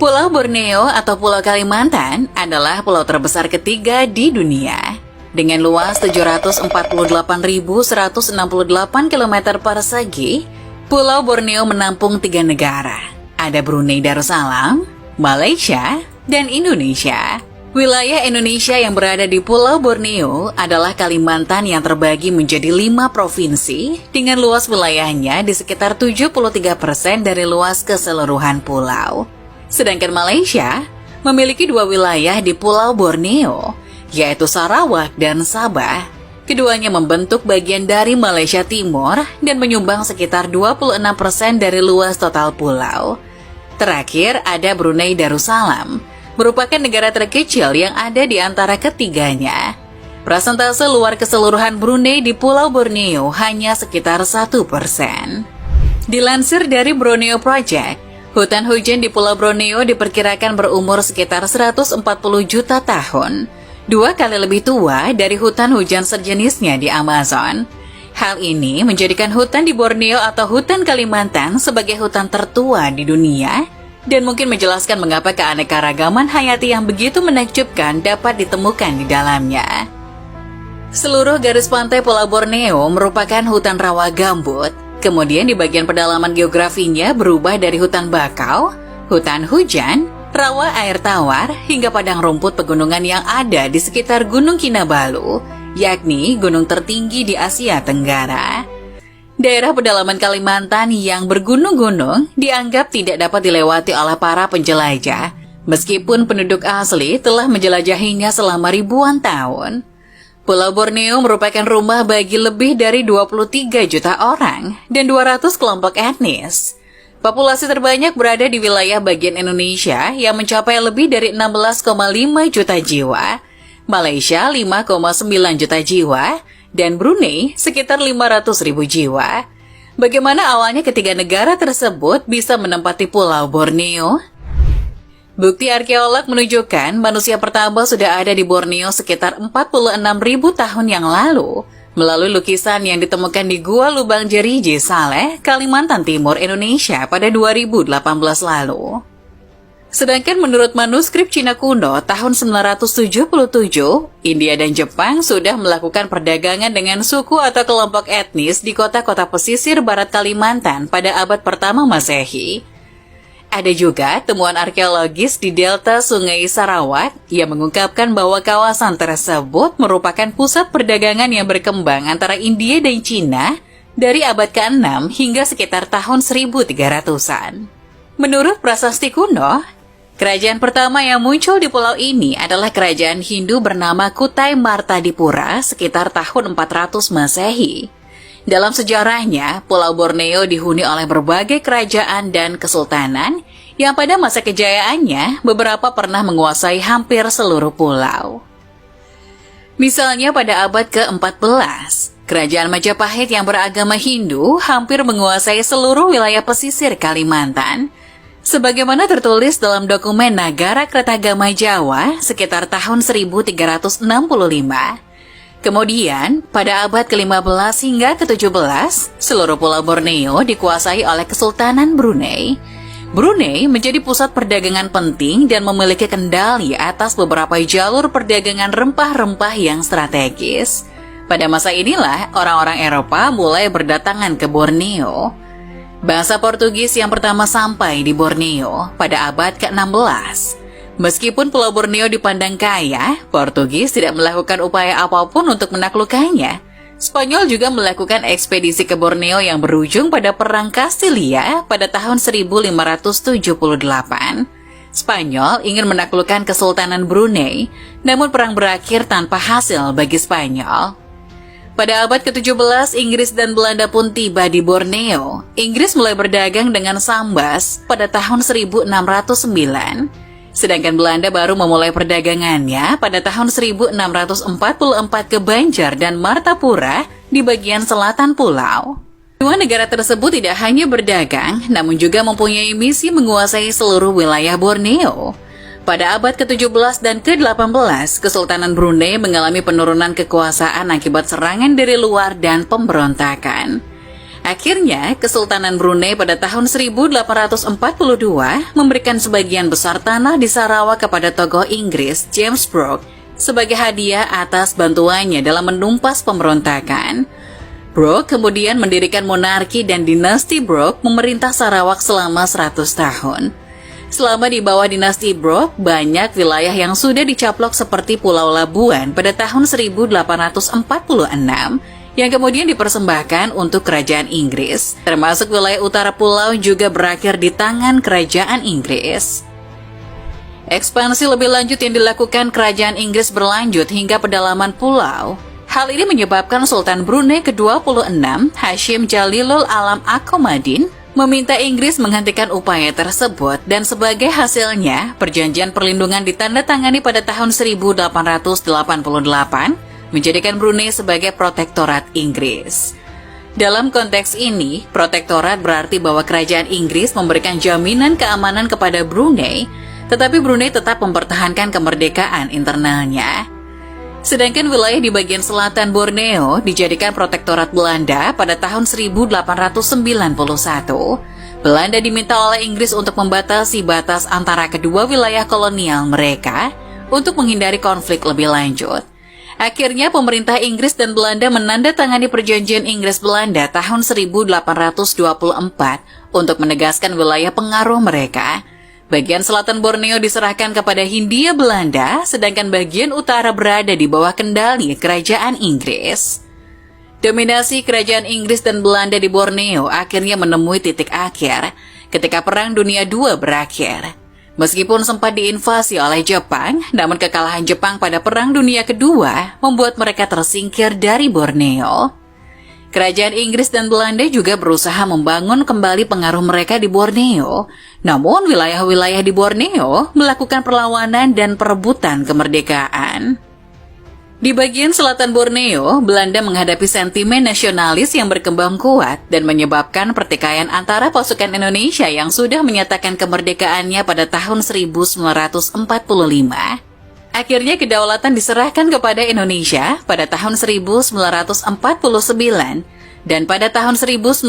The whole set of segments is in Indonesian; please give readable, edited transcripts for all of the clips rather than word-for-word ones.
Pulau Borneo atau Pulau Kalimantan adalah pulau terbesar ketiga di dunia. Dengan luas 748.168 km persegi, Pulau Borneo menampung 3 negara. Ada Brunei Darussalam, Malaysia, dan Indonesia. Wilayah Indonesia yang berada di Pulau Borneo adalah Kalimantan yang terbagi menjadi 5 provinsi dengan luas wilayahnya di sekitar 73% dari luas keseluruhan pulau. Sedangkan Malaysia memiliki 2 wilayah di Pulau Borneo, yaitu Sarawak dan Sabah. Keduanya membentuk bagian dari Malaysia Timur dan menyumbang sekitar 26% dari luas total pulau. Terakhir ada Brunei Darussalam, merupakan negara terkecil yang ada di antara ketiganya. Persentase luar keseluruhan Brunei di Pulau Borneo hanya sekitar 1%. Dilansir dari Borneo Project, hutan hujan di Pulau Borneo diperkirakan berumur sekitar 140 juta tahun, 2 kali lebih tua dari hutan hujan sejenisnya di Amazon. Hal ini menjadikan hutan di Borneo atau hutan Kalimantan sebagai hutan tertua di dunia, dan mungkin menjelaskan mengapa keanekaragaman hayati yang begitu menakjubkan dapat ditemukan di dalamnya. Seluruh garis pantai Pulau Borneo merupakan hutan rawa gambut. Kemudian di bagian pedalaman geografinya berubah dari hutan bakau, hutan hujan, rawa air tawar, hingga padang rumput pegunungan yang ada di sekitar Gunung Kinabalu, yakni gunung tertinggi di Asia Tenggara. Daerah pedalaman Kalimantan yang bergunung-gunung dianggap tidak dapat dilewati oleh para penjelajah, meskipun penduduk asli telah menjelajahinya selama ribuan tahun. Pulau Borneo merupakan rumah bagi lebih dari 23 juta orang dan 200 kelompok etnis. Populasi terbanyak berada di wilayah bagian Indonesia yang mencapai lebih dari 16,5 juta jiwa, Malaysia 5,9 juta jiwa, dan Brunei sekitar 500.000 jiwa. Bagaimana awalnya ketiga negara tersebut bisa menempati Pulau Borneo? Bukti arkeolog menunjukkan manusia pertama sudah ada di Borneo sekitar 46.000 tahun yang lalu, melalui lukisan yang ditemukan di Gua Lubang Jeriji Saleh, Kalimantan Timur, Indonesia pada 2018 lalu. Sedangkan menurut manuskrip Cina kuno tahun 977, India dan Jepang sudah melakukan perdagangan dengan suku atau kelompok etnis di kota-kota pesisir barat Kalimantan pada abad pertama Masehi. Ada juga temuan arkeologis di delta Sungai Sarawak yang mengungkapkan bahwa kawasan tersebut merupakan pusat perdagangan yang berkembang antara India dan Cina dari abad ke-6 hingga sekitar tahun 1300-an. Menurut prasasti kuno, kerajaan pertama yang muncul di pulau ini adalah kerajaan Hindu bernama Kutai Martadipura sekitar tahun 400 Masehi. Dalam sejarahnya, Pulau Borneo dihuni oleh berbagai kerajaan dan kesultanan yang pada masa kejayaannya beberapa pernah menguasai hampir seluruh pulau. Misalnya pada abad ke-14, kerajaan Majapahit yang beragama Hindu hampir menguasai seluruh wilayah pesisir Kalimantan, sebagaimana tertulis dalam dokumen Nagara Kertagama Jawa sekitar tahun 1365. Kemudian, pada abad ke-15 hingga ke-17, seluruh Pulau Borneo dikuasai oleh Kesultanan Brunei. Brunei menjadi pusat perdagangan penting dan memiliki kendali atas beberapa jalur perdagangan rempah-rempah yang strategis. Pada masa inilah, orang-orang Eropa mulai berdatangan ke Borneo. Bangsa Portugis yang pertama sampai di Borneo pada abad ke-16. Meskipun Pulau Borneo dipandang kaya, Portugis tidak melakukan upaya apapun untuk menaklukkannya. Spanyol juga melakukan ekspedisi ke Borneo yang berujung pada Perang Kastilia pada tahun 1578. Spanyol ingin menaklukkan Kesultanan Brunei, namun perang berakhir tanpa hasil bagi Spanyol. Pada abad ke-17, Inggris dan Belanda pun tiba di Borneo. Inggris mulai berdagang dengan Sambas pada tahun 1609. Sedangkan Belanda baru memulai perdagangannya pada tahun 1644 ke Banjar dan Martapura di bagian selatan pulau. Dua negara tersebut tidak hanya berdagang, namun juga mempunyai misi menguasai seluruh wilayah Borneo. Pada abad ke-17 dan ke-18, Kesultanan Brunei mengalami penurunan kekuasaan akibat serangan dari luar dan pemberontakan. Akhirnya, Kesultanan Brunei pada tahun 1842 memberikan sebagian besar tanah di Sarawak kepada tokoh Inggris James Brooke sebagai hadiah atas bantuannya dalam menumpas pemberontakan. Brooke kemudian mendirikan monarki dan dinasti Brooke memerintah Sarawak selama 100 tahun. Selama di bawah dinasti Brooke, banyak wilayah yang sudah dicaplok seperti Pulau Labuan pada tahun 1846 yang kemudian dipersembahkan untuk kerajaan Inggris, termasuk wilayah utara pulau juga berakhir di tangan kerajaan Inggris. Ekspansi lebih lanjut yang dilakukan kerajaan Inggris berlanjut hingga pedalaman pulau. Hal ini menyebabkan Sultan Brunei ke-26, Hashim Jalilul Alam Akomadin, meminta Inggris menghentikan upaya tersebut dan sebagai hasilnya, perjanjian perlindungan ditandatangani pada tahun 1888 menjadikan Brunei sebagai protektorat Inggris. Dalam konteks ini, protektorat berarti bahwa kerajaan Inggris memberikan jaminan keamanan kepada Brunei, tetapi Brunei tetap mempertahankan kemerdekaan internalnya. Sedangkan wilayah di bagian selatan Borneo dijadikan protektorat Belanda pada tahun 1891. Belanda diminta oleh Inggris untuk membatasi batas antara kedua wilayah kolonial mereka untuk menghindari konflik lebih lanjut. Akhirnya pemerintah Inggris dan Belanda menandatangani perjanjian Inggris-Belanda tahun 1824 untuk menegaskan wilayah pengaruh mereka. Bagian selatan Borneo diserahkan kepada Hindia Belanda, sedangkan bagian utara berada di bawah kendali kerajaan Inggris. Dominasi kerajaan Inggris dan Belanda di Borneo akhirnya menemui titik akhir ketika Perang Dunia II berakhir. Meskipun sempat diinvasi oleh Jepang, namun kekalahan Jepang pada Perang Dunia Kedua membuat mereka tersingkir dari Borneo. Kerajaan Inggris dan Belanda juga berusaha membangun kembali pengaruh mereka di Borneo, namun wilayah-wilayah di Borneo melakukan perlawanan dan perebutan kemerdekaan. Di bagian selatan Borneo, Belanda menghadapi sentimen nasionalis yang berkembang kuat dan menyebabkan pertikaian antara pasukan Indonesia yang sudah menyatakan kemerdekaannya pada tahun 1945. Akhirnya kedaulatan diserahkan kepada Indonesia pada tahun 1949 dan pada tahun 1950,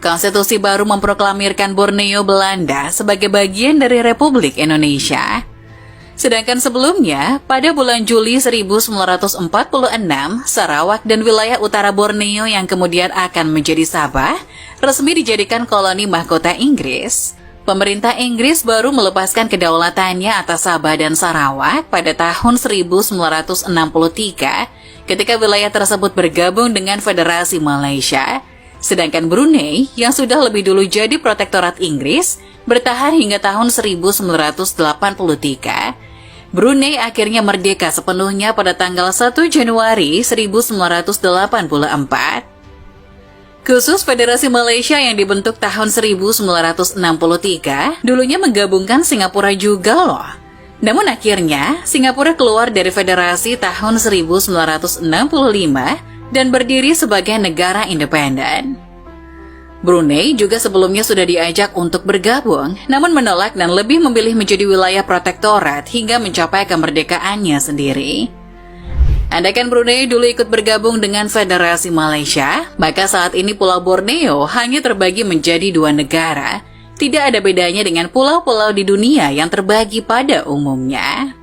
konstitusi baru memproklamirkan Borneo Belanda sebagai bagian dari Republik Indonesia. Sedangkan sebelumnya, pada bulan Juli 1946, Sarawak dan wilayah utara Borneo yang kemudian akan menjadi Sabah, resmi dijadikan koloni mahkota Inggris. Pemerintah Inggris baru melepaskan kedaulatannya atas Sabah dan Sarawak pada tahun 1963, ketika wilayah tersebut bergabung dengan Federasi Malaysia. Sedangkan Brunei, yang sudah lebih dulu jadi protektorat Inggris, bertahan hingga tahun 1983. Brunei akhirnya merdeka sepenuhnya pada tanggal 1 Januari 1984. Khusus Federasi Malaysia yang dibentuk tahun 1963 dulunya menggabungkan Singapura juga loh. Namun akhirnya Singapura keluar dari federasi tahun 1965 dan berdiri sebagai negara independen. Brunei juga sebelumnya sudah diajak untuk bergabung, namun menolak dan lebih memilih menjadi wilayah protektorat hingga mencapai kemerdekaannya sendiri. Andaikan Brunei dulu ikut bergabung dengan Federasi Malaysia, maka saat ini Pulau Borneo hanya terbagi menjadi 2 negara. Tidak ada bedanya dengan pulau-pulau di dunia yang terbagi pada umumnya.